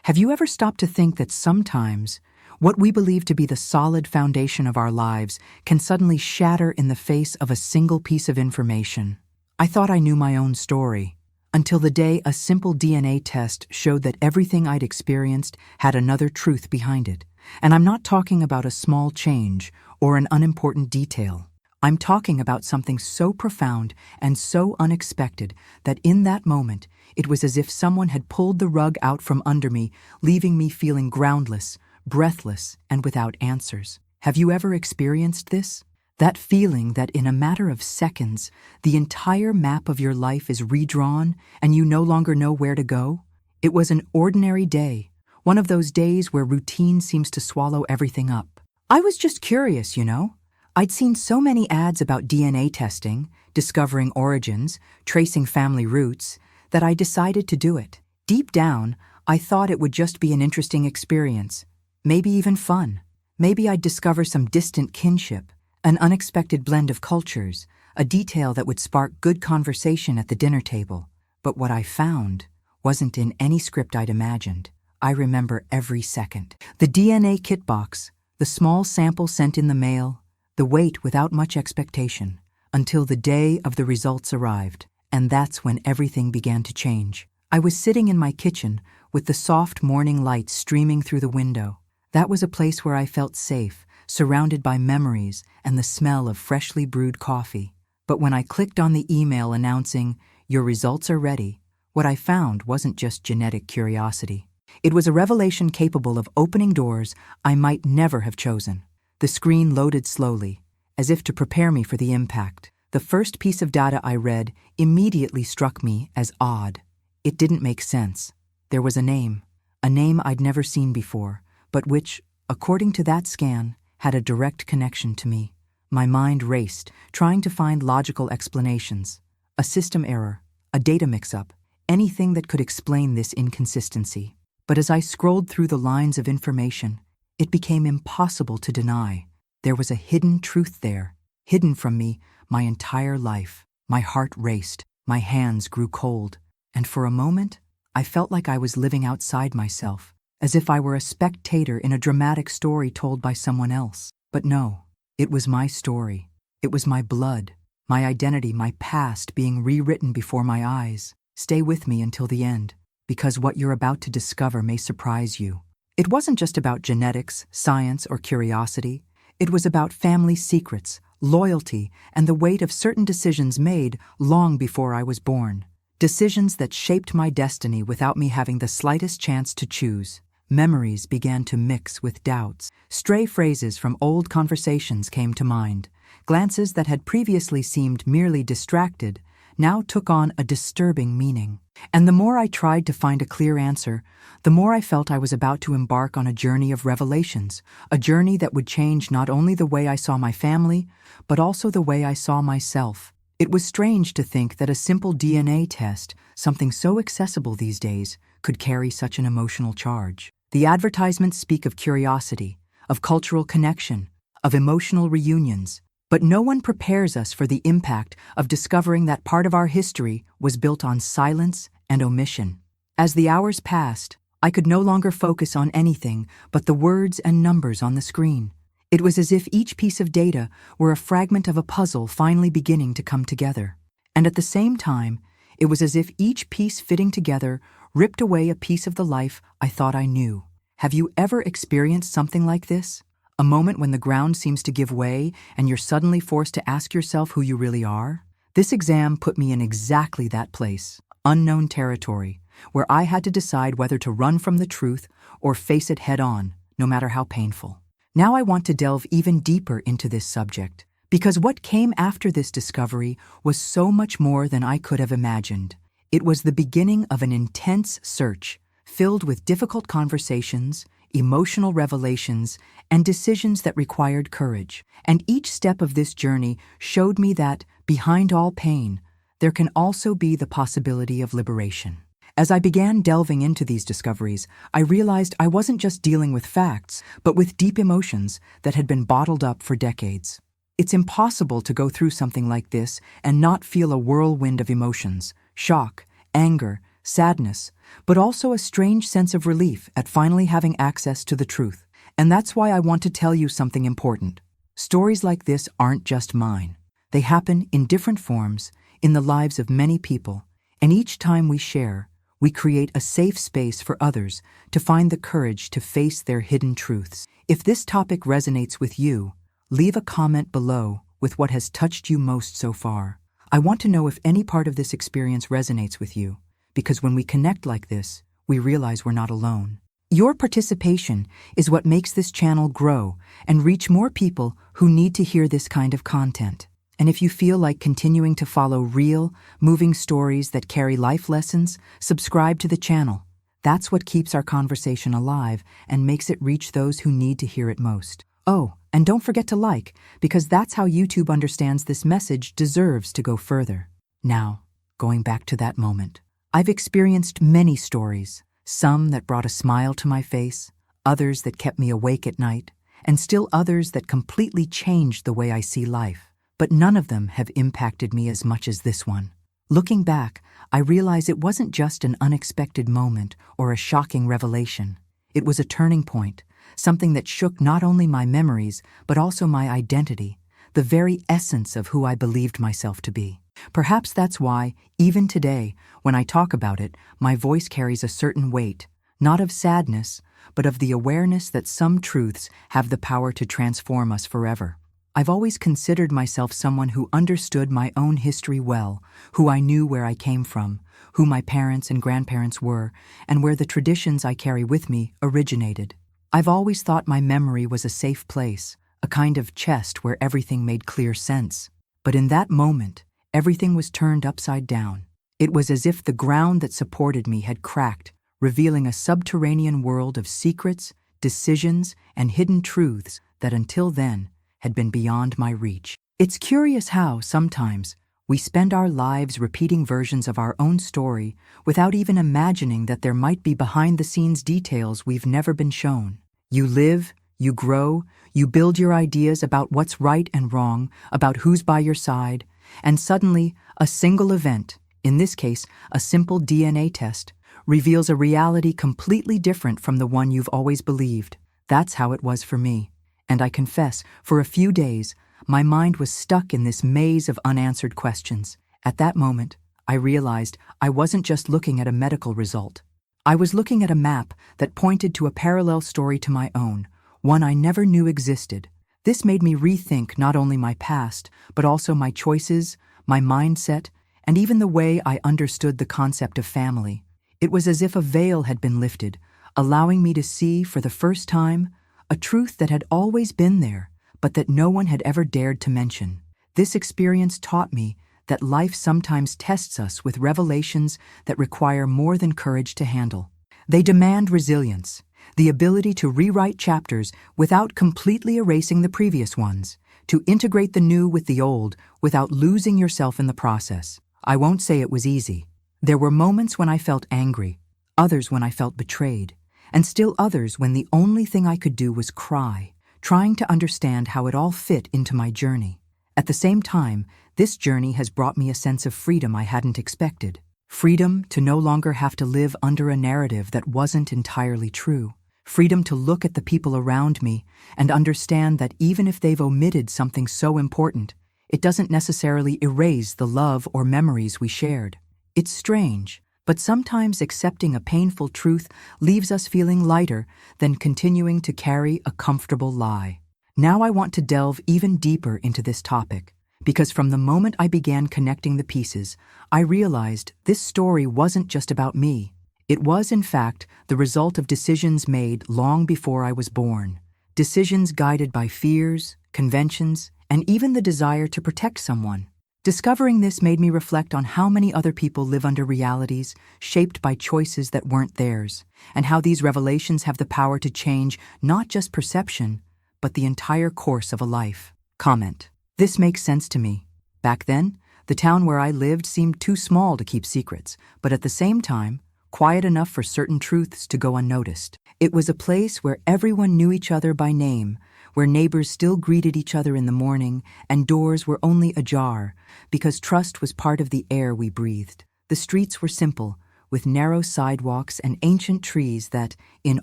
Have you ever stopped to think that sometimes what we believe to be the solid foundation of our lives can suddenly shatter in the face of a single piece of information? I thought I knew my own story, until the day a simple DNA test showed that everything I'd experienced had another truth behind it. And I'm not talking about a small change or an unimportant detail. I'm talking about something so profound and so unexpected that in that moment, it was as if someone had pulled the rug out from under me, leaving me feeling groundless, breathless, and without answers. Have you ever experienced this? That feeling that in a matter of seconds, the entire map of your life is redrawn and you no longer know where to go? It was an ordinary day, one of those days where routine seems to swallow everything up. I was just curious, you know? I'd seen so many ads about DNA testing, discovering origins, tracing family roots, that I decided to do it. Deep down, I thought it would just be an interesting experience, maybe even fun. Maybe I'd discover some distant kinship, an unexpected blend of cultures, a detail that would spark good conversation at the dinner table. But what I found wasn't in any script I'd imagined. I remember every second. The DNA kit box, the small sample sent in the mail, the wait without much expectation, until the day of the results arrived. And that's when everything began to change. I was sitting in my kitchen with the soft morning light streaming through the window. That was a place where I felt safe, surrounded by memories and the smell of freshly brewed coffee. But when I clicked on the email announcing, "Your results are ready," what I found wasn't just genetic curiosity. It was a revelation capable of opening doors I might never have chosen. The screen loaded slowly, as if to prepare me for the impact. The first piece of data I read immediately struck me as odd. It didn't make sense. There was a name I'd never seen before, but which, according to that scan, had a direct connection to me. My mind raced, trying to find logical explanations. A system error, a data mix-up, anything that could explain this inconsistency. But as I scrolled through the lines of information, it became impossible to deny. There was a hidden truth there, hidden from me my entire life. My heart raced, my hands grew cold, and for a moment, I felt like I was living outside myself, as if I were a spectator in a dramatic story told by someone else. But no, it was my story. It was my blood, my identity, my past being rewritten before my eyes. Stay with me until the end, because what you're about to discover may surprise you. It wasn't just about genetics, science, or curiosity. It was about family secrets, loyalty, and the weight of certain decisions made long before I was born. Decisions that shaped my destiny without me having the slightest chance to choose. Memories began to mix with doubts. Stray phrases from old conversations came to mind. Glances that had previously seemed merely distracted now took on a disturbing meaning. And the more I tried to find a clear answer, the more I felt I was about to embark on a journey of revelations, a journey that would change not only the way I saw my family, but also the way I saw myself. It was strange to think that a simple DNA test, something so accessible these days, could carry such an emotional charge. The advertisements speak of curiosity, of cultural connection, of emotional reunions, but no one prepares us for the impact of discovering that part of our history was built on silence and omission. As the hours passed, I could no longer focus on anything but the words and numbers on the screen. It was as if each piece of data were a fragment of a puzzle finally beginning to come together. And at the same time, it was as if each piece fitting together ripped away a piece of the life I thought I knew. Have you ever experienced something like this? A moment when the ground seems to give way and you're suddenly forced to ask yourself who you really are? This exam put me in exactly that place, unknown territory, where I had to decide whether to run from the truth or face it head on, no matter how painful. Now I want to delve even deeper into this subject, because what came after this discovery was so much more than I could have imagined. It was the beginning of an intense search, filled with difficult conversations, emotional revelations, and decisions that required courage. And each step of this journey showed me that, behind all pain, there can also be the possibility of liberation. As I began delving into these discoveries, I realized I wasn't just dealing with facts, but with deep emotions that had been bottled up for decades. It's impossible to go through something like this and not feel a whirlwind of emotions: shock, anger, sadness, but also a strange sense of relief at finally having access to the truth. And that's why I want to tell you something important. Stories like this aren't just mine. They happen in different forms in the lives of many people, and each time we share, we create a safe space for others to find the courage to face their hidden truths. If this topic resonates with you, leave a comment below with what has touched you most so far. I want to know if any part of this experience resonates with you, because when we connect like this, we realize we're not alone. Your participation is what makes this channel grow and reach more people who need to hear this kind of content. And if you feel like continuing to follow real, moving stories that carry life lessons, subscribe to the channel. That's what keeps our conversation alive and makes it reach those who need to hear it most. Oh, and don't forget to like, because that's how YouTube understands this message deserves to go further. Now, going back to that moment. I've experienced many stories, some that brought a smile to my face, others that kept me awake at night, and still others that completely changed the way I see life. But none of them have impacted me as much as this one. Looking back, I realize it wasn't just an unexpected moment or a shocking revelation. It was a turning point, something that shook not only my memories, but also my identity, the very essence of who I believed myself to be. Perhaps that's why, even today, when I talk about it, my voice carries a certain weight, not of sadness, but of the awareness that some truths have the power to transform us forever. I've always considered myself someone who understood my own history well, who I knew where I came from, who my parents and grandparents were, and where the traditions I carry with me originated. I've always thought my memory was a safe place, a kind of chest where everything made clear sense. But in that moment, everything was turned upside down. It was as if the ground that supported me had cracked, revealing a subterranean world of secrets, decisions, and hidden truths that until then had been beyond my reach. It's curious how, sometimes, we spend our lives repeating versions of our own story without even imagining that there might be behind-the-scenes details we've never been shown. You live, you grow, you build your ideas about what's right and wrong, about who's by your side, and suddenly, a single event, in this case, a simple DNA test, reveals a reality completely different from the one you've always believed. That's how it was for me. And I confess, for a few days, my mind was stuck in this maze of unanswered questions. At that moment, I realized I wasn't just looking at a medical result. I was looking at a map that pointed to a parallel story to my own, one I never knew existed. This made me rethink not only my past, but also my choices, my mindset, and even the way I understood the concept of family. It was as if a veil had been lifted, allowing me to see, for the first time, a truth that had always been there, but that no one had ever dared to mention. This experience taught me that life sometimes tests us with revelations that require more than courage to handle. They demand resilience, the ability to rewrite chapters without completely erasing the previous ones, to integrate the new with the old without losing yourself in the process. I won't say it was easy. There were moments when I felt angry, others when I felt betrayed, and still others when the only thing I could do was cry, trying to understand how it all fit into my journey. At the same time, this journey has brought me a sense of freedom I hadn't expected. Freedom to no longer have to live under a narrative that wasn't entirely true. Freedom to look at the people around me and understand that even if they've omitted something so important, it doesn't necessarily erase the love or memories we shared. It's strange, but sometimes accepting a painful truth leaves us feeling lighter than continuing to carry a comfortable lie. Now I want to delve even deeper into this topic, because from the moment I began connecting the pieces, I realized this story wasn't just about me. It was, in fact, the result of decisions made long before I was born. Decisions guided by fears, conventions, and even the desire to protect someone. Discovering this made me reflect on how many other people live under realities shaped by choices that weren't theirs, and how these revelations have the power to change not just perception, but the entire course of a life. Comment. This makes sense to me. Back then, the town where I lived seemed too small to keep secrets, but at the same time, quiet enough for certain truths to go unnoticed. It was a place where everyone knew each other by name, where neighbors still greeted each other in the morning, and doors were only ajar, because trust was part of the air we breathed. The streets were simple, with narrow sidewalks and ancient trees that, in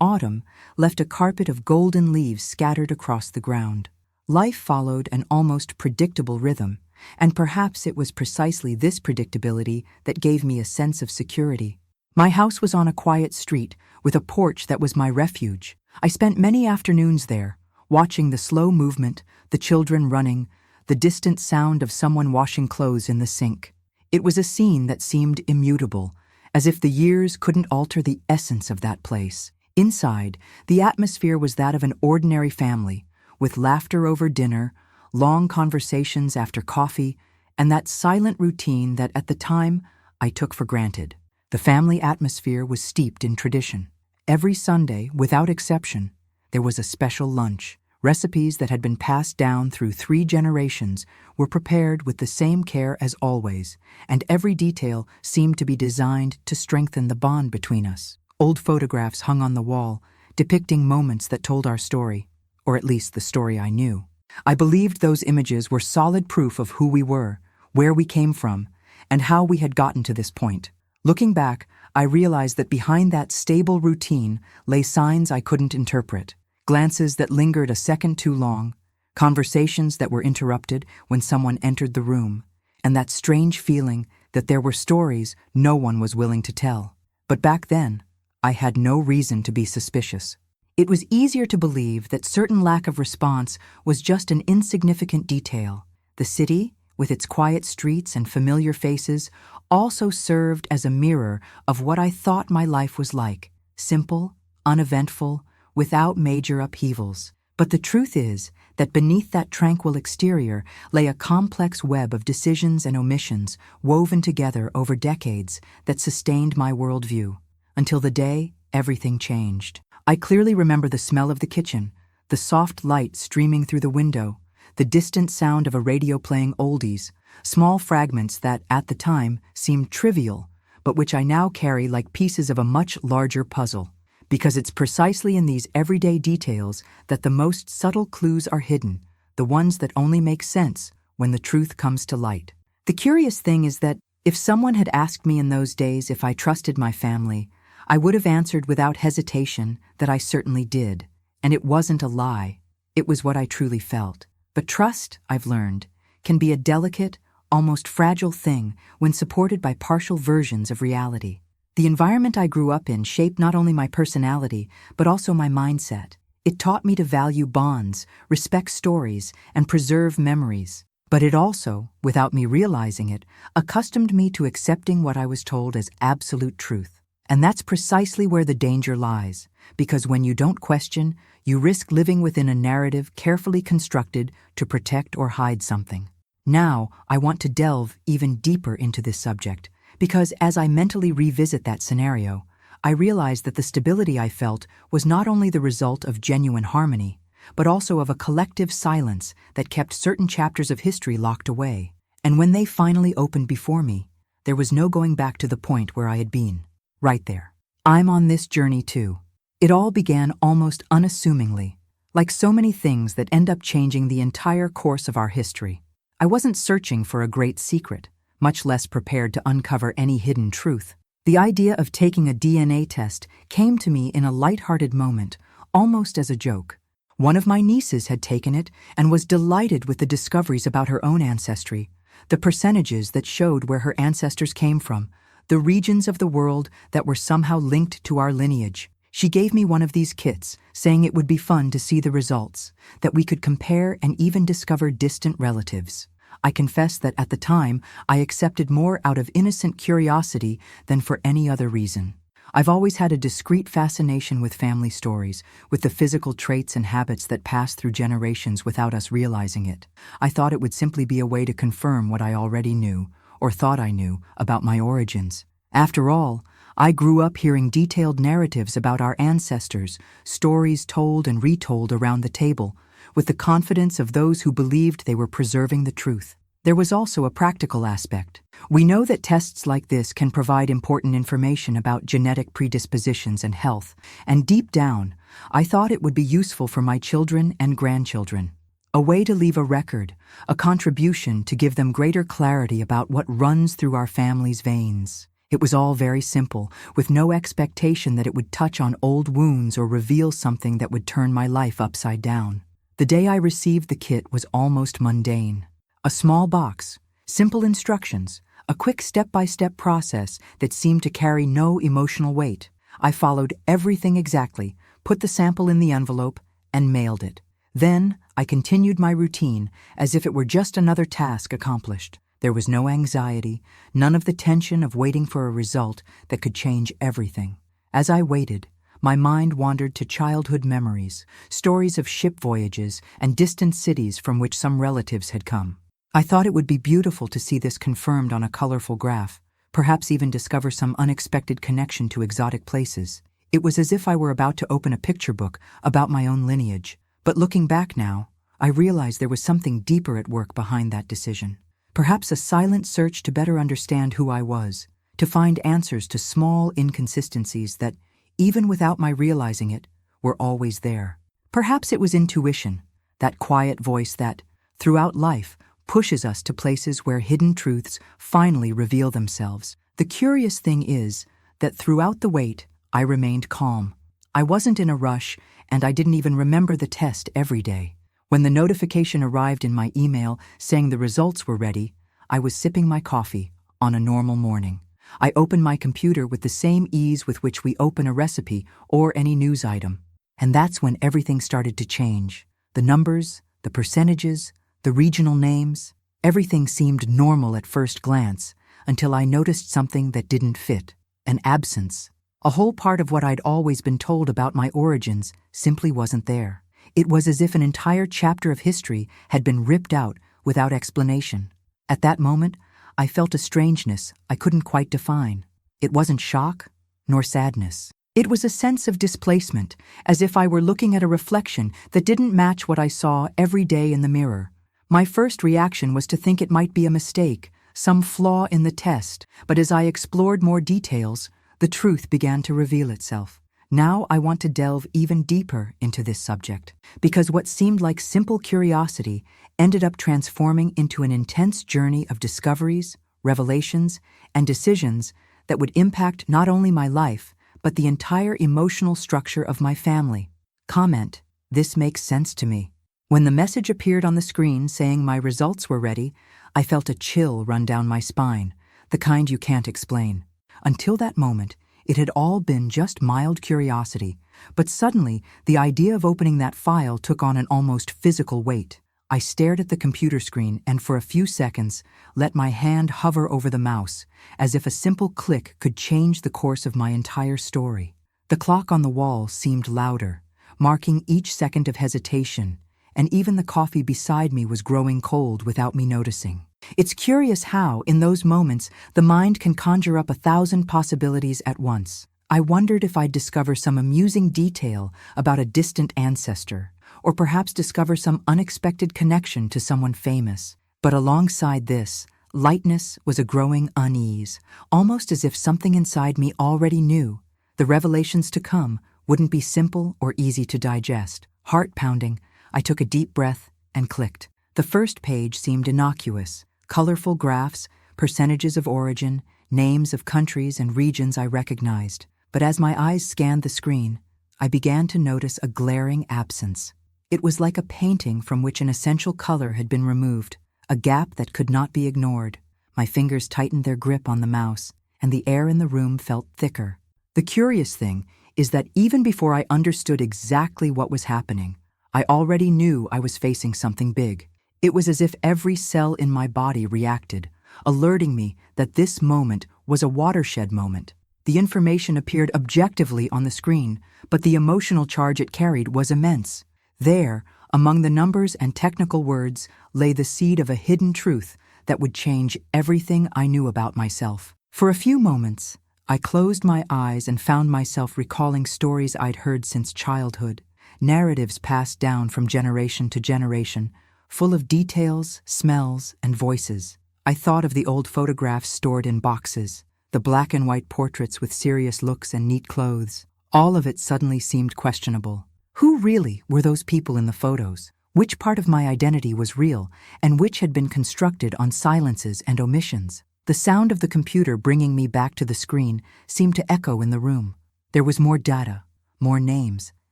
autumn, left a carpet of golden leaves scattered across the ground. Life followed an almost predictable rhythm, and perhaps it was precisely this predictability that gave me a sense of security. My house was on a quiet street, with a porch that was my refuge. I spent many afternoons there, watching the slow movement, the children running, the distant sound of someone washing clothes in the sink. It was a scene that seemed immutable, as if the years couldn't alter the essence of that place. Inside, the atmosphere was that of an ordinary family, with laughter over dinner, long conversations after coffee, and that silent routine that at the time I took for granted. The family atmosphere was steeped in tradition. Every Sunday, without exception, there was a special lunch. Recipes that had been passed down through 3 generations were prepared with the same care as always, and every detail seemed to be designed to strengthen the bond between us. Old photographs hung on the wall, depicting moments that told our story, or at least the story I knew. I believed those images were solid proof of who we were, where we came from, and how we had gotten to this point. Looking back, I realized that behind that stable routine lay signs I couldn't interpret. Glances that lingered a second too long, conversations that were interrupted when someone entered the room, and that strange feeling that there were stories no one was willing to tell. But back then, I had no reason to be suspicious. It was easier to believe that certain lack of response was just an insignificant detail. The city, with its quiet streets and familiar faces, also served as a mirror of what I thought my life was like: simple, uneventful, without major upheavals. But the truth is that beneath that tranquil exterior lay a complex web of decisions and omissions woven together over decades that sustained my worldview, until the day everything changed. I clearly remember the smell of the kitchen, the soft light streaming through the window, the distant sound of a radio playing oldies, small fragments that, at the time, seemed trivial, but which I now carry like pieces of a much larger puzzle. Because it's precisely in these everyday details that the most subtle clues are hidden, the ones that only make sense when the truth comes to light. The curious thing is that if someone had asked me in those days if I trusted my family, I would have answered without hesitation that I certainly did, and it wasn't a lie. It was what I truly felt. But trust, I've learned, can be a delicate, almost fragile thing when supported by partial versions of reality. The environment I grew up in shaped not only my personality, but also my mindset. It taught me to value bonds, respect stories, and preserve memories. But it also, without me realizing it, accustomed me to accepting what I was told as absolute truth. And that's precisely where the danger lies, because when you don't question, you risk living within a narrative carefully constructed to protect or hide something. Now, I want to delve even deeper into this subject, because as I mentally revisit that scenario, I realize that the stability I felt was not only the result of genuine harmony, but also of a collective silence that kept certain chapters of history locked away. And when they finally opened before me, there was no going back to the point where I had been. Right there. I'm on this journey too. It all began almost unassumingly, like so many things that end up changing the entire course of our history. I wasn't searching for a great secret, much less prepared to uncover any hidden truth. The idea of taking a DNA test came to me in a light-hearted moment, almost as a joke. One of my nieces had taken it and was delighted with the discoveries about her own ancestry, the percentages that showed where her ancestors came from, the regions of the world that were somehow linked to our lineage. She gave me one of these kits, saying it would be fun to see the results, that we could compare and even discover distant relatives. I confess that at the time, I accepted more out of innocent curiosity than for any other reason. I've always had a discreet fascination with family stories, with the physical traits and habits that pass through generations without us realizing it. I thought it would simply be a way to confirm what I already knew, or thought I knew, about my origins. After all, I grew up hearing detailed narratives about our ancestors, stories told and retold around the table, with the confidence of those who believed they were preserving the truth. There was also a practical aspect. We know that tests like this can provide important information about genetic predispositions and health, and deep down, I thought it would be useful for my children and grandchildren. A way to leave a record, a contribution to give them greater clarity about what runs through our family's veins. It was all very simple, with no expectation that it would touch on old wounds or reveal something that would turn my life upside down. The day I received the kit was almost mundane. A small box, simple instructions, a quick step-by-step process that seemed to carry no emotional weight. I followed everything exactly, put the sample in the envelope, and mailed it. Then, I continued my routine as if it were just another task accomplished. There was no anxiety, none of the tension of waiting for a result that could change everything. As I waited, my mind wandered to childhood memories, stories of ship voyages, and distant cities from which some relatives had come. I thought it would be beautiful to see this confirmed on a colorful graph, perhaps even discover some unexpected connection to exotic places. It was as if I were about to open a picture book about my own lineage. But looking back now, I realized there was something deeper at work behind that decision. Perhaps a silent search to better understand who I was, to find answers to small inconsistencies that, even without my realizing it, were always there. Perhaps it was intuition, that quiet voice that, throughout life, pushes us to places where hidden truths finally reveal themselves. The curious thing is that throughout the wait, I remained calm. I wasn't in a rush, and I didn't even remember the test every day. When the notification arrived in my email saying the results were ready, I was sipping my coffee on a normal morning. I opened my computer with the same ease with which we open a recipe or any news item. And that's when everything started to change. The numbers, the percentages, the regional names, everything seemed normal at first glance until I noticed something that didn't fit, an absence. A whole part of what I'd always been told about my origins simply wasn't there. It was as if an entire chapter of history had been ripped out without explanation. At that moment, I felt a strangeness I couldn't quite define. It wasn't shock, nor sadness. It was a sense of displacement, as if I were looking at a reflection that didn't match what I saw every day in the mirror. My first reaction was to think it might be a mistake, some flaw in the test, but as I explored more details, the truth began to reveal itself. Now I want to delve even deeper into this subject, because what seemed like simple curiosity ended up transforming into an intense journey of discoveries, revelations, and decisions that would impact not only my life, but the entire emotional structure of my family. Comment: this makes sense to me. When the message appeared on the screen saying my results were ready, I felt a chill run down my spine, the kind you can't explain. Until that moment, it had all been just mild curiosity, but suddenly the idea of opening that file took on an almost physical weight. I stared at the computer screen and for a few seconds let my hand hover over the mouse, as if a simple click could change the course of my entire story. The clock on the wall seemed louder, marking each second of hesitation, and even the coffee beside me was growing cold without me noticing. It's curious how, in those moments, the mind can conjure up 1,000 possibilities at once. I wondered if I'd discover some amusing detail about a distant ancestor, or perhaps discover some unexpected connection to someone famous. But alongside this, lightness was a growing unease, almost as if something inside me already knew the revelations to come wouldn't be simple or easy to digest. Heart pounding, I took a deep breath and clicked. The first page seemed innocuous, colorful graphs, percentages of origin, names of countries and regions I recognized. But as my eyes scanned the screen, I began to notice a glaring absence. It was like a painting from which an essential color had been removed, a gap that could not be ignored. My fingers tightened their grip on the mouse, and the air in the room felt thicker. The curious thing is that even before I understood exactly what was happening, I already knew I was facing something big. It was as if every cell in my body reacted, alerting me that this moment was a watershed moment. The information appeared objectively on the screen, but the emotional charge it carried was immense. There, among the numbers and technical words, lay the seed of a hidden truth that would change everything I knew about myself. For a few moments, I closed my eyes and found myself recalling stories I'd heard since childhood, narratives passed down from generation to generation, full of details, smells, and voices. I thought of the old photographs stored in boxes, the black and white portraits with serious looks and neat clothes. All of it suddenly seemed questionable. Who really were those people in the photos? Which part of my identity was real, and which had been constructed on silences and omissions? The sound of the computer bringing me back to the screen seemed to echo in the room. There was more data, more names,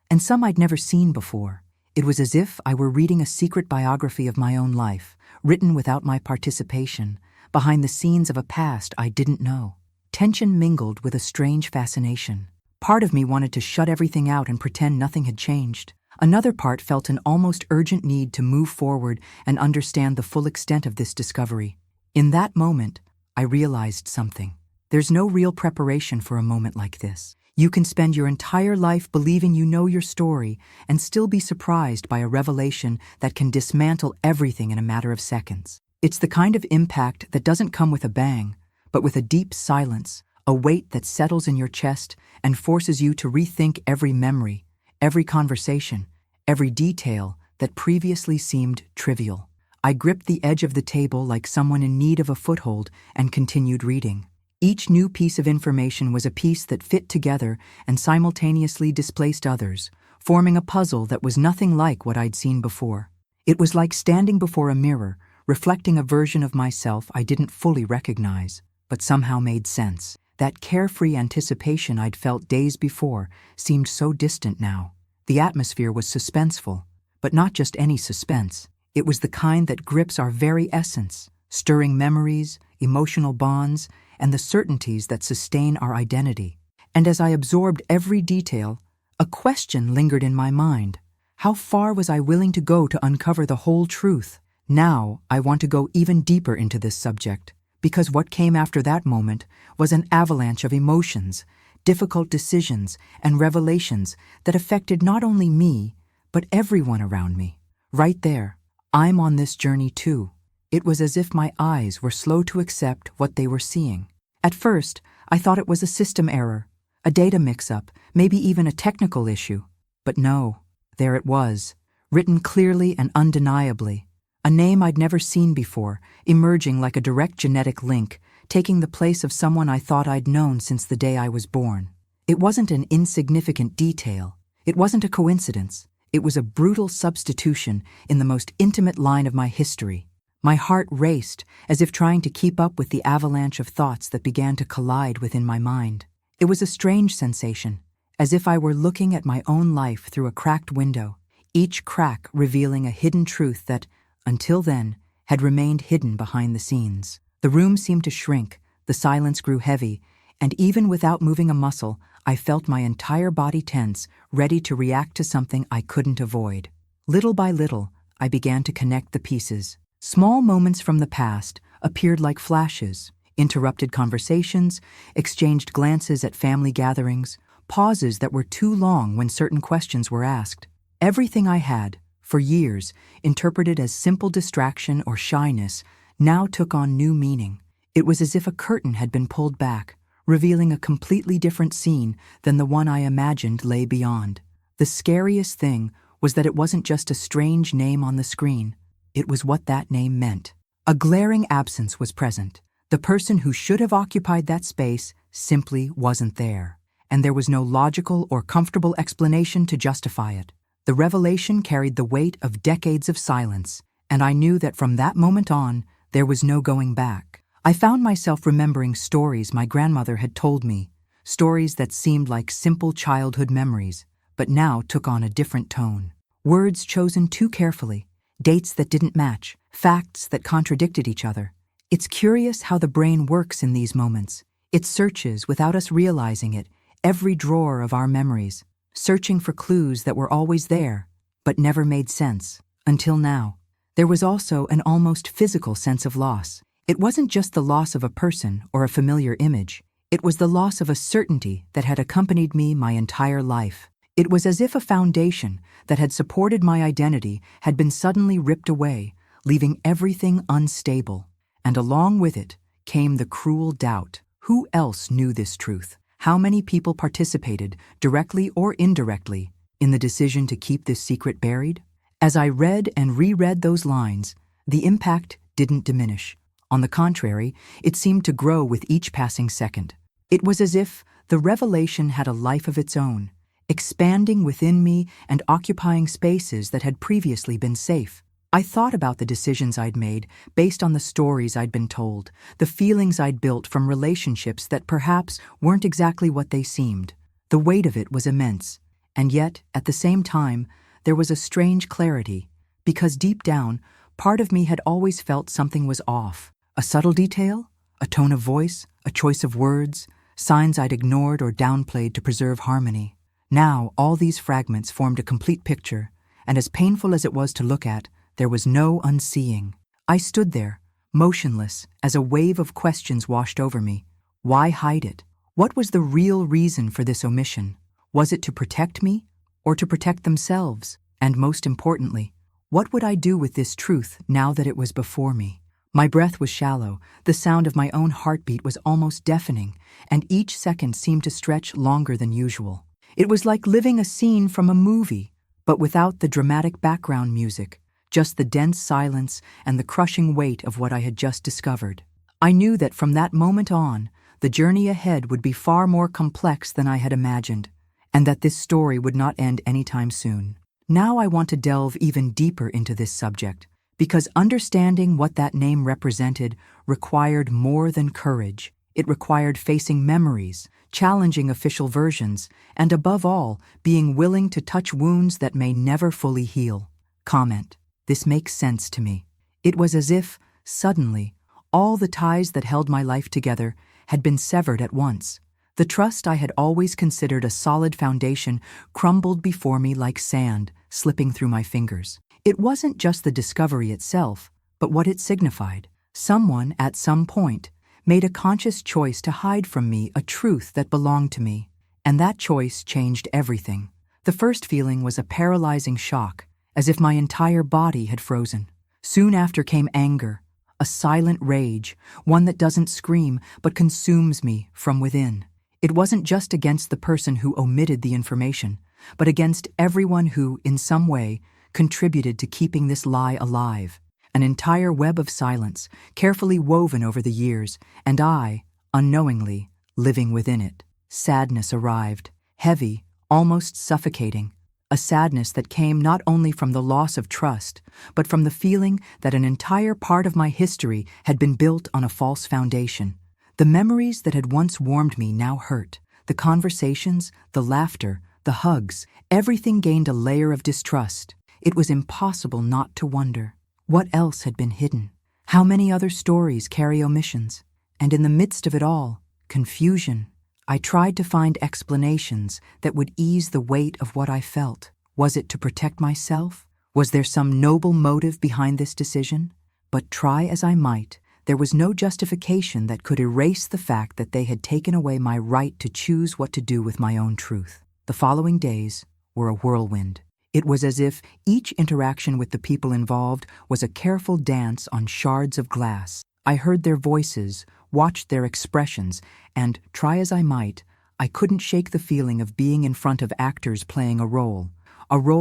and some I'd never seen before. It was as if I were reading a secret biography of my own life, written without my participation, behind the scenes of a past I didn't know. Tension mingled with a strange fascination. Part of me wanted to shut everything out and pretend nothing had changed. Another part felt an almost urgent need to move forward and understand the full extent of this discovery. In that moment, I realized something. There's no real preparation for a moment like this. You can spend your entire life believing you know your story and still be surprised by a revelation that can dismantle everything in a matter of seconds. It's the kind of impact that doesn't come with a bang, but with a deep silence, a weight that settles in your chest and forces you to rethink every memory, every conversation, every detail that previously seemed trivial. I gripped the edge of the table like someone in need of a foothold and continued reading. Each new piece of information was a piece that fit together and simultaneously displaced others, forming a puzzle that was nothing like what I'd seen before. It was like standing before a mirror, reflecting a version of myself I didn't fully recognize, but somehow made sense. That carefree anticipation I'd felt days before seemed so distant now. The atmosphere was suspenseful, but not just any suspense. It was the kind that grips our very essence, stirring memories, emotional bonds, and the certainties that sustain our identity. And as I absorbed every detail, a question lingered in my mind. How far was I willing to go to uncover the whole truth? Now, I want to go even deeper into this subject, because what came after that moment was an avalanche of emotions, difficult decisions, and revelations that affected not only me, but everyone around me. Right there, I'm on this journey too. It was as if my eyes were slow to accept what they were seeing. At first, I thought it was a system error, a data mix-up, maybe even a technical issue. But no, there it was, written clearly and undeniably. A name I'd never seen before, emerging like a direct genetic link, taking the place of someone I thought I'd known since the day I was born. It wasn't an insignificant detail. It wasn't a coincidence. It was a brutal substitution in the most intimate line of my history. My heart raced, as if trying to keep up with the avalanche of thoughts that began to collide within my mind. It was a strange sensation, as if I were looking at my own life through a cracked window, each crack revealing a hidden truth that, until then, had remained hidden behind the scenes. The room seemed to shrink, the silence grew heavy, and even without moving a muscle, I felt my entire body tense, ready to react to something I couldn't avoid. Little by little, I began to connect the pieces. Small moments from the past appeared like flashes, interrupted conversations, exchanged glances at family gatherings, pauses that were too long when certain questions were asked. Everything I had, for years, interpreted as simple distraction or shyness, now took on new meaning. It was as if a curtain had been pulled back, revealing a completely different scene than the one I imagined lay beyond. The scariest thing was that it wasn't just a strange name on the screen. It was what that name meant. A glaring absence was present. The person who should have occupied that space simply wasn't there, and there was no logical or comfortable explanation to justify it. The revelation carried the weight of decades of silence, and I knew that from that moment on, there was no going back. I found myself remembering stories my grandmother had told me, stories that seemed like simple childhood memories, but now took on a different tone. Words chosen too carefully, dates that didn't match, facts that contradicted each other. It's curious how the brain works in these moments. It searches, without us realizing it, every drawer of our memories, searching for clues that were always there, but never made sense, until now. There was also an almost physical sense of loss. It wasn't just the loss of a person or a familiar image. It was the loss of a certainty that had accompanied me my entire life. It was as if a foundation that had supported my identity had been suddenly ripped away, leaving everything unstable. And along with it came the cruel doubt. Who else knew this truth? How many people participated, directly or indirectly, in the decision to keep this secret buried? As I read and reread those lines, the impact didn't diminish. On the contrary, it seemed to grow with each passing second. It was as if the revelation had a life of its own, expanding within me and occupying spaces that had previously been safe. I thought about the decisions I'd made based on the stories I'd been told, the feelings I'd built from relationships that perhaps weren't exactly what they seemed. The weight of it was immense, and yet, at the same time, there was a strange clarity, because deep down, part of me had always felt something was off. A subtle detail? A tone of voice? A choice of words? Signs I'd ignored or downplayed to preserve harmony. Now, all these fragments formed a complete picture, and as painful as it was to look at, there was no unseeing. I stood there, motionless, as a wave of questions washed over me. Why hide it? What was the real reason for this omission? Was it to protect me, or to protect themselves? And most importantly, what would I do with this truth now that it was before me? My breath was shallow, the sound of my own heartbeat was almost deafening, and each second seemed to stretch longer than usual. It was like living a scene from a movie, but without the dramatic background music, just the dense silence and the crushing weight of what I had just discovered. I knew that from that moment on, the journey ahead would be far more complex than I had imagined, and that this story would not end anytime soon. Now I want to delve even deeper into this subject, because understanding what that name represented required more than courage. It required facing memories, challenging official versions, and above all, being willing to touch wounds that may never fully heal. Comment. This makes sense to me. It was as if, suddenly, all the ties that held my life together had been severed at once. The trust I had always considered a solid foundation crumbled before me like sand, slipping through my fingers. It wasn't just the discovery itself, but what it signified. Someone, at some point, made a conscious choice to hide from me a truth that belonged to me, and that choice changed everything. The first feeling was a paralyzing shock, as if my entire body had frozen. Soon after came anger, a silent rage, one that doesn't scream but consumes me from within. It wasn't just against the person who omitted the information, but against everyone who, in some way, contributed to keeping this lie alive. An entire web of silence, carefully woven over the years, and I, unknowingly, living within it. Sadness arrived, heavy, almost suffocating. A sadness that came not only from the loss of trust, but from the feeling that an entire part of my history had been built on a false foundation. The memories that had once warmed me now hurt. The conversations, the laughter, the hugs, everything gained a layer of distrust. It was impossible not to wonder. What else had been hidden? How many other stories carry omissions? And in the midst of it all, confusion. I tried to find explanations that would ease the weight of what I felt. Was it to protect myself? Was there some noble motive behind this decision? But try as I might, there was no justification that could erase the fact that they had taken away my right to choose what to do with my own truth. The following days were a whirlwind. It was as if each interaction with the people involved was a careful dance on shards of glass. I heard their voices, watched their expressions, and, try as I might, I couldn't shake the feeling of being in front of actors playing a role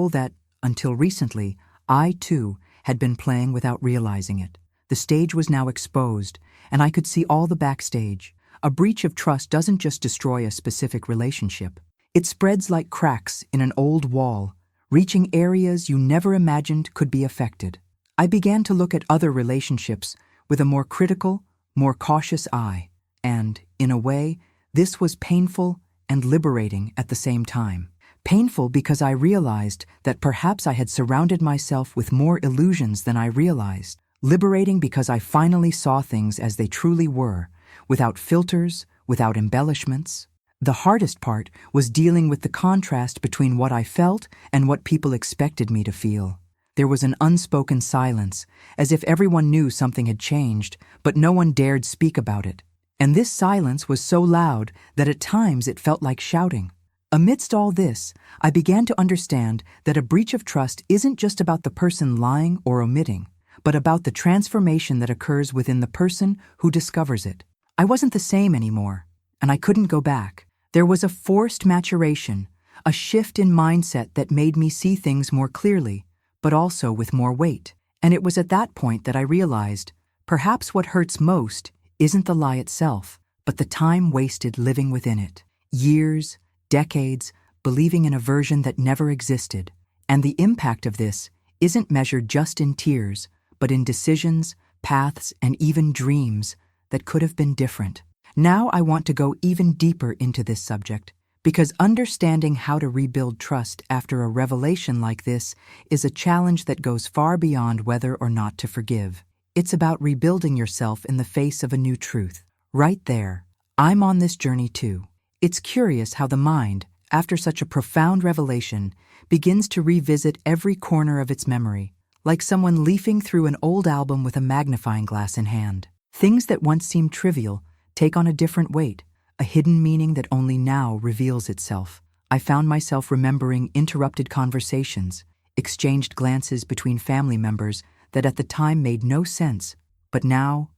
that, until recently, I, too, had been playing without realizing it. The stage was now exposed, and I could see all the backstage. A breach of trust doesn't just destroy a specific relationship. It spreads like cracks in an old wall, reaching areas you never imagined could be affected. I began to look at other relationships with a more critical, more cautious eye, and, in a way, this was painful and liberating at the same time. Painful because I realized that perhaps I had surrounded myself with more illusions than I realized. Liberating because I finally saw things as they truly were, without filters, without embellishments. The hardest part was dealing with the contrast between what I felt and what people expected me to feel. There was an unspoken silence, as if everyone knew something had changed, but no one dared speak about it. And this silence was so loud that at times it felt like shouting. Amidst all this, I began to understand that a breach of trust isn't just about the person lying or omitting, but about the transformation that occurs within the person who discovers it. I wasn't the same anymore, and I couldn't go back. There was a forced maturation, a shift in mindset that made me see things more clearly, but also with more weight. And it was at that point that I realized, perhaps what hurts most isn't the lie itself, but the time wasted living within it. Years, decades, believing in a version that never existed. And the impact of this isn't measured just in tears, but in decisions, paths, and even dreams that could have been different. Now I want to go even deeper into this subject, because understanding how to rebuild trust after a revelation like this is a challenge that goes far beyond whether or not to forgive. It's about rebuilding yourself in the face of a new truth. Right there, I'm on this journey too. It's curious how the mind, after such a profound revelation, begins to revisit every corner of its memory, like someone leafing through an old album with a magnifying glass in hand. Things that once seemed trivial take on a different weight, a hidden meaning that only now reveals itself. I found myself remembering interrupted conversations, exchanged glances between family members that at the time made no sense, but now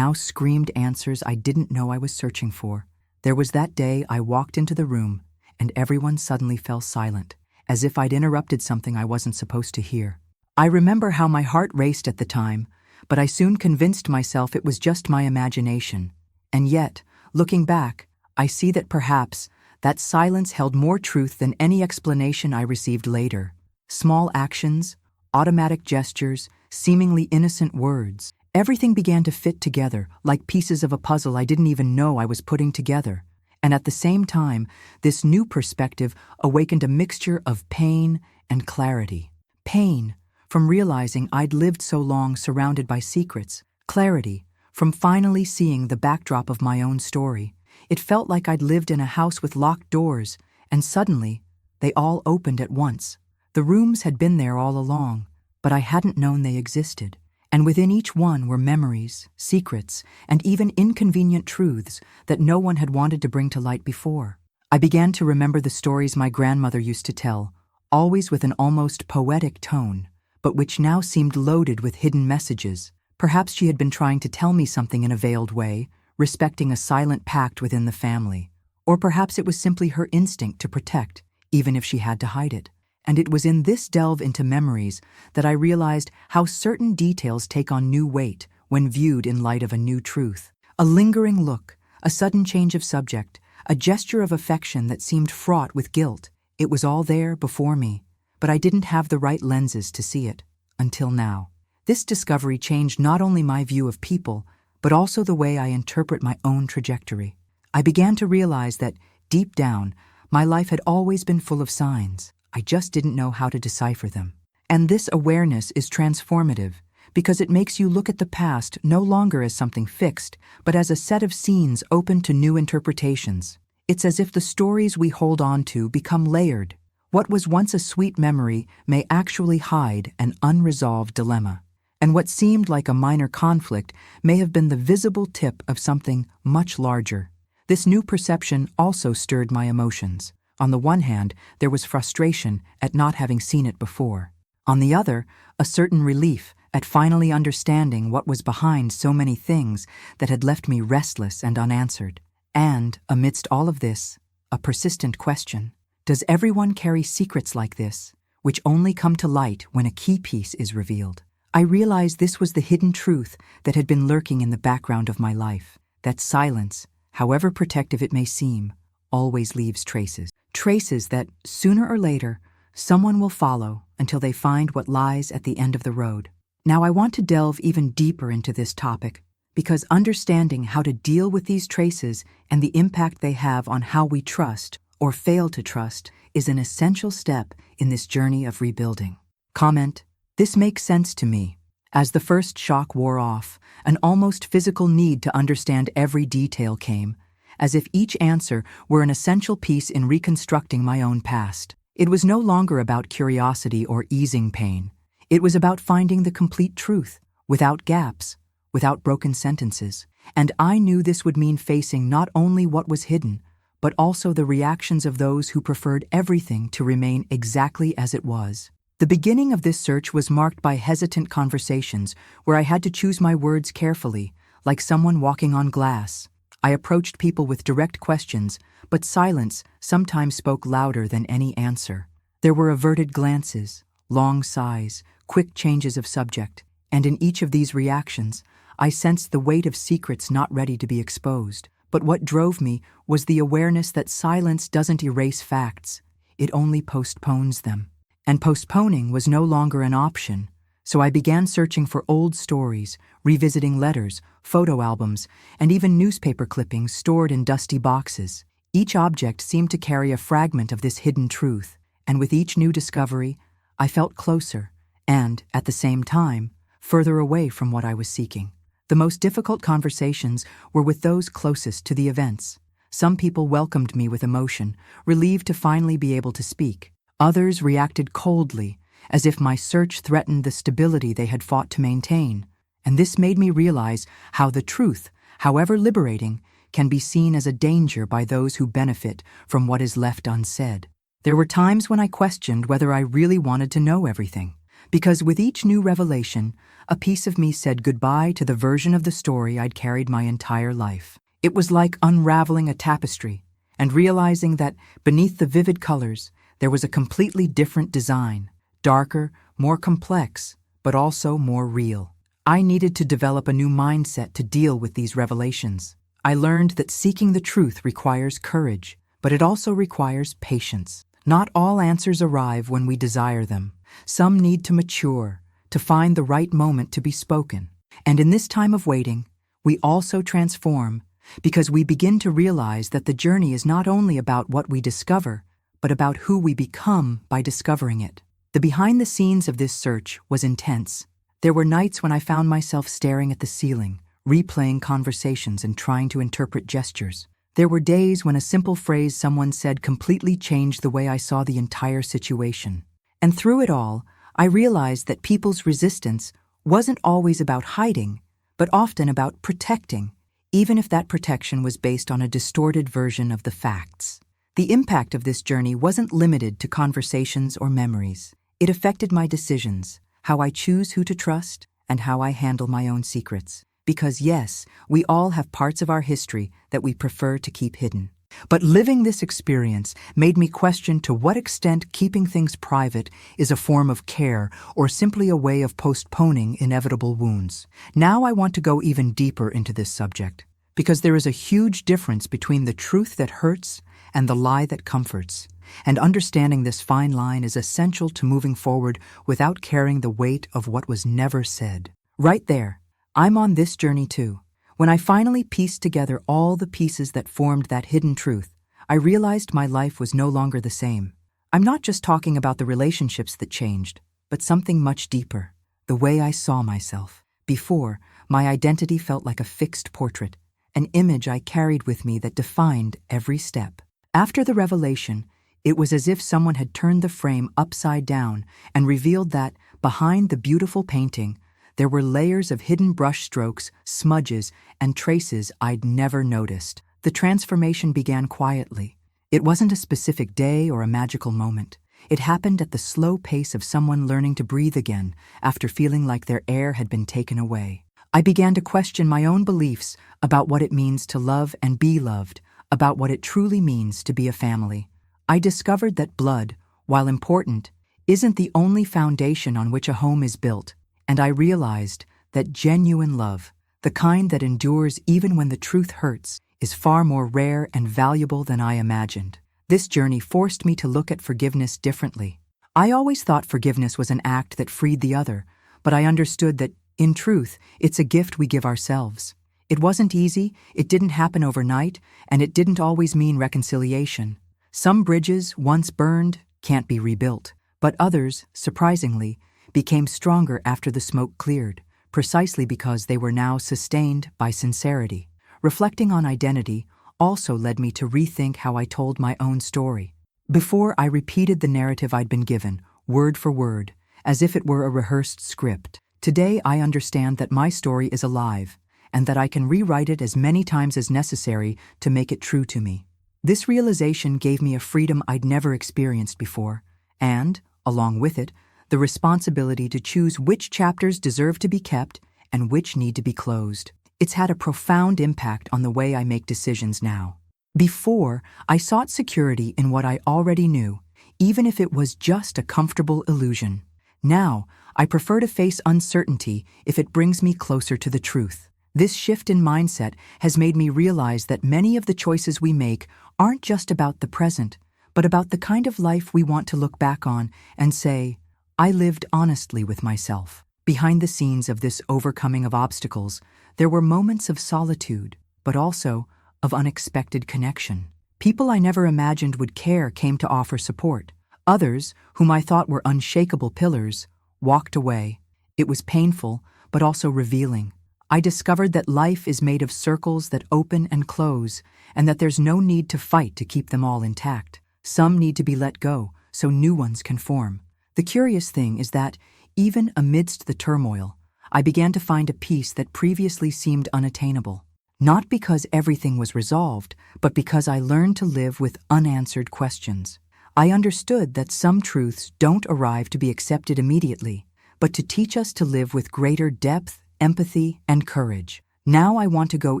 screamed answers I didn't know I was searching for. There was that day I walked into the room, and everyone suddenly fell silent, as if I'd interrupted something I wasn't supposed to hear. I remember how my heart raced at the time, but I soon convinced myself it was just my imagination. And yet, looking back, I see that perhaps that silence held more truth than any explanation I received later. Small actions, automatic gestures, seemingly innocent words. Everything began to fit together, like pieces of a puzzle I didn't even know I was putting together. And at the same time, this new perspective awakened a mixture of pain and clarity. Pain, from realizing I'd lived so long surrounded by secrets. Clarity, from finally seeing the backdrop of my own story. It felt like I'd lived in a house with locked doors, and suddenly, they all opened at once. The rooms had been there all along, but I hadn't known they existed. And within each one were memories, secrets, and even inconvenient truths that no one had wanted to bring to light before. I began to remember the stories my grandmother used to tell, always with an almost poetic tone, but which now seemed loaded with hidden messages. Perhaps she had been trying to tell me something in a veiled way, respecting a silent pact within the family. Or perhaps it was simply her instinct to protect, even if she had to hide it. And it was in this delve into memories that I realized how certain details take on new weight when viewed in light of a new truth. A lingering look, a sudden change of subject, a gesture of affection that seemed fraught with guilt. It was all there before me, but I didn't have the right lenses to see it, until now. This discovery changed not only my view of people, but also the way I interpret my own trajectory. I began to realize that, deep down, my life had always been full of signs. I just didn't know how to decipher them. And this awareness is transformative because it makes you look at the past no longer as something fixed, but as a set of scenes open to new interpretations. It's as if the stories we hold on to become layered. What was once a sweet memory may actually hide an unresolved dilemma. And what seemed like a minor conflict may have been the visible tip of something much larger. This new perception also stirred my emotions. On the one hand, there was frustration at not having seen it before. On the other, a certain relief at finally understanding what was behind so many things that had left me restless and unanswered. And, amidst all of this, a persistent question. Does everyone carry secrets like this, which only come to light when a key piece is revealed? I realized this was the hidden truth that had been lurking in the background of my life. That silence, however protective it may seem, always leaves traces. Traces that, sooner or later, someone will follow until they find what lies at the end of the road. Now I want to delve even deeper into this topic, because understanding how to deal with these traces and the impact they have on how we trust or fail to trust is an essential step in this journey of rebuilding. Comment: this makes sense to me. As the first shock wore off, an almost physical need to understand every detail came, as if each answer were an essential piece in reconstructing my own past. It was no longer about curiosity or easing pain. It was about finding the complete truth, without gaps, without broken sentences. And I knew this would mean facing not only what was hidden, but also the reactions of those who preferred everything to remain exactly as it was. The beginning of this search was marked by hesitant conversations where I had to choose my words carefully, like someone walking on glass. I approached people with direct questions, but silence sometimes spoke louder than any answer. There were averted glances, long sighs, quick changes of subject, and in each of these reactions, I sensed the weight of secrets not ready to be exposed. But what drove me was the awareness that silence doesn't erase facts, it only postpones them. And postponing was no longer an option, so I began searching for old stories, revisiting letters, photo albums, and even newspaper clippings stored in dusty boxes. Each object seemed to carry a fragment of this hidden truth, and with each new discovery, I felt closer and, at the same time, further away from what I was seeking. The most difficult conversations were with those closest to the events. Some people welcomed me with emotion, relieved to finally be able to speak. Others reacted coldly, as if my search threatened the stability they had fought to maintain. And this made me realize how the truth, however liberating, can be seen as a danger by those who benefit from what is left unsaid. There were times when I questioned whether I really wanted to know everything, because with each new revelation, a piece of me said goodbye to the version of the story I'd carried my entire life. It was like unraveling a tapestry and realizing that beneath the vivid colors, there was a completely different design, darker, more complex, but also more real. I needed to develop a new mindset to deal with these revelations. I learned that seeking the truth requires courage, but it also requires patience. Not all answers arrive when we desire them. Some need to mature, to find the right moment to be spoken. And in this time of waiting, we also transform because we begin to realize that the journey is not only about what we discover, but about who we become by discovering it. The behind the scenes of this search was intense. There were nights when I found myself staring at the ceiling, replaying conversations and trying to interpret gestures. There were days when a simple phrase someone said completely changed the way I saw the entire situation. And through it all, I realized that people's resistance wasn't always about hiding, but often about protecting, even if that protection was based on a distorted version of the facts. The impact of this journey wasn't limited to conversations or memories. It affected my decisions, how I choose who to trust, and how I handle my own secrets. Because yes, we all have parts of our history that we prefer to keep hidden. But living this experience made me question to what extent keeping things private is a form of care or simply a way of postponing inevitable wounds. Now I want to go even deeper into this subject, because there is a huge difference between the truth that hurts and the lie that comforts. And understanding this fine line is essential to moving forward without carrying the weight of what was never said. Right there, I'm on this journey too. When I finally pieced together all the pieces that formed that hidden truth, I realized my life was no longer the same. I'm not just talking about the relationships that changed, but something much deeper, the way I saw myself. Before, my identity felt like a fixed portrait, an image I carried with me that defined every step. After the revelation, it was as if someone had turned the frame upside down and revealed that, behind the beautiful painting, there were layers of hidden brush strokes, smudges, and traces I'd never noticed. The transformation began quietly. It wasn't a specific day or a magical moment. It happened at the slow pace of someone learning to breathe again after feeling like their air had been taken away. I began to question my own beliefs about what it means to love and be loved, about what it truly means to be a family. I discovered that blood, while important, isn't the only foundation on which a home is built. And I realized that genuine love, the kind that endures even when the truth hurts, is far more rare and valuable than I imagined. This journey forced me to look at forgiveness differently. I always thought forgiveness was an act that freed the other, but I understood that, in truth, it's a gift we give ourselves. It wasn't easy, it didn't happen overnight, and it didn't always mean reconciliation. Some bridges, once burned, can't be rebuilt, but others, surprisingly, became stronger after the smoke cleared, precisely because they were now sustained by sincerity. Reflecting on identity also led me to rethink how I told my own story. Before, I repeated the narrative I'd been given, word for word, as if it were a rehearsed script. Today, I understand that my story is alive, and that I can rewrite it as many times as necessary to make it true to me. This realization gave me a freedom I'd never experienced before, and, along with it, the responsibility to choose which chapters deserve to be kept and which need to be closed. It's had a profound impact on the way I make decisions now. Before, I sought security in what I already knew, even if it was just a comfortable illusion. Now, I prefer to face uncertainty if it brings me closer to the truth. This shift in mindset has made me realize that many of the choices we make aren't just about the present, but about the kind of life we want to look back on and say, I lived honestly with myself. Behind the scenes of this overcoming of obstacles, there were moments of solitude, but also of unexpected connection. People I never imagined would care came to offer support. Others, whom I thought were unshakable pillars, walked away. It was painful, but also revealing. I discovered that life is made of circles that open and close, and that there's no need to fight to keep them all intact. Some need to be let go, so new ones can form. The curious thing is that, even amidst the turmoil, I began to find a peace that previously seemed unattainable. Not because everything was resolved, but because I learned to live with unanswered questions. I understood that some truths don't arrive to be accepted immediately, but to teach us to live with greater depth, empathy, and courage. Now I want to go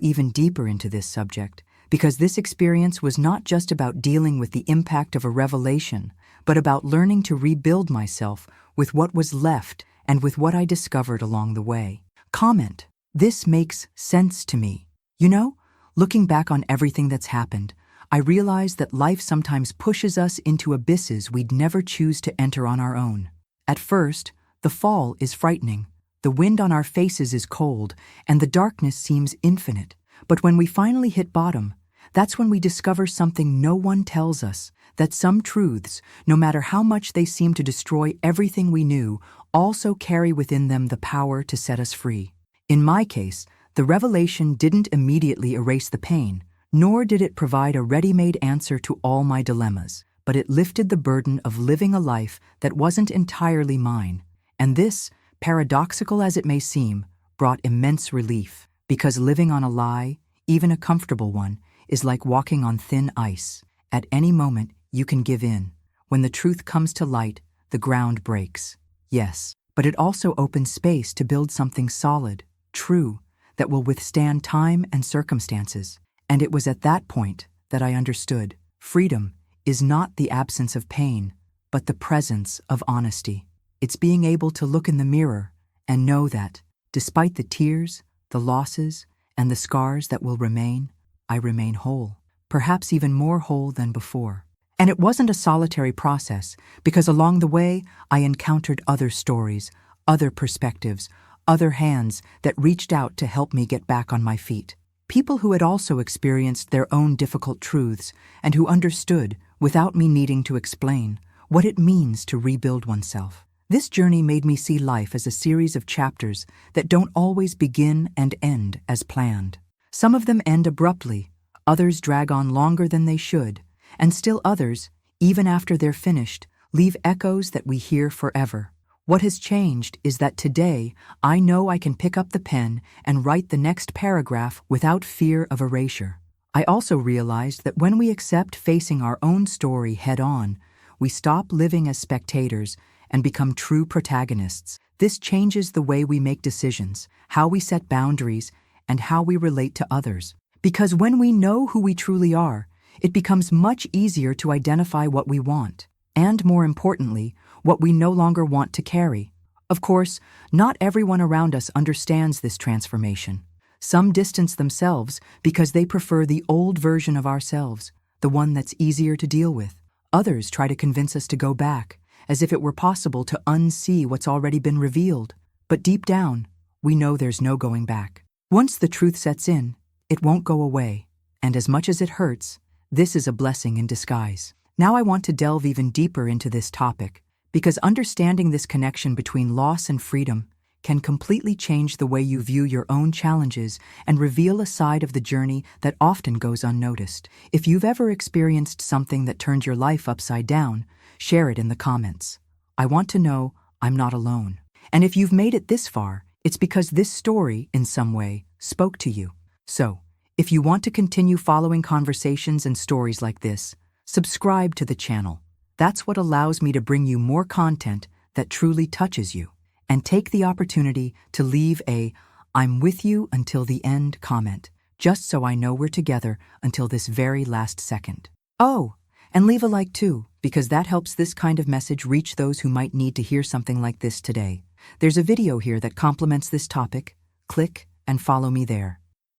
even deeper into this subject, because this experience was not just about dealing with the impact of a revelation, but about learning to rebuild myself with what was left and with what I discovered along the way. Comment: this makes sense to me. You know, looking back on everything that's happened, I realize that life sometimes pushes us into abysses we'd never choose to enter on our own. At first, the fall is frightening. The wind on our faces is cold, and the darkness seems infinite. But when we finally hit bottom, that's when we discover something no one tells us, that some truths, no matter how much they seem to destroy everything we knew, also carry within them the power to set us free. In my case, the revelation didn't immediately erase the pain, nor did it provide a ready-made answer to all my dilemmas, but it lifted the burden of living a life that wasn't entirely mine. And this, paradoxical as it may seem, brought immense relief, because living on a lie, even a comfortable one, is like walking on thin ice. At any moment, you can give in. When the truth comes to light, the ground breaks. Yes, but it also opens space to build something solid, true, that will withstand time and circumstances. And it was at that point that I understood freedom is not the absence of pain, but the presence of honesty. It's being able to look in the mirror and know that, despite the tears, the losses, and the scars that will remain, I remain whole, perhaps even more whole than before. And it wasn't a solitary process, because along the way, I encountered other stories, other perspectives, other hands that reached out to help me get back on my feet. People who had also experienced their own difficult truths and who understood, without me needing to explain, what it means to rebuild oneself. This journey made me see life as a series of chapters that don't always begin and end as planned. Some of them end abruptly, others drag on longer than they should, and still others, even after they're finished, leave echoes that we hear forever. What has changed is that today, I know I can pick up the pen and write the next paragraph without fear of erasure. I also realized that when we accept facing our own story head-on, we stop living as spectators and become true protagonists. This changes the way we make decisions, how we set boundaries, and how we relate to others. Because when we know who we truly are, it becomes much easier to identify what we want, and more importantly, what we no longer want to carry. Of course, not everyone around us understands this transformation. Some distance themselves because they prefer the old version of ourselves, the one that's easier to deal with. Others try to convince us to go back, as if it were possible to unsee what's already been revealed. But deep down, we know there's no going back. Once the truth sets in, it won't go away. And as much as it hurts, this is a blessing in disguise. Now I want to delve even deeper into this topic, because understanding this connection between loss and freedom can completely change the way you view your own challenges and reveal a side of the journey that often goes unnoticed. If you've ever experienced something that turned your life upside down, share it in the comments. I want to know I'm not alone. And if you've made it this far, it's because this story, in some way, spoke to you. So, if you want to continue following conversations and stories like this, subscribe to the channel. That's what allows me to bring you more content that truly touches you. And take the opportunity to leave a "I'm with you until the end" comment, just so I know we're together until this very last second. Oh, and leave a like too, because that helps this kind of message reach those who might need to hear something like this today. There's a video here that complements this topic. Click and follow me there.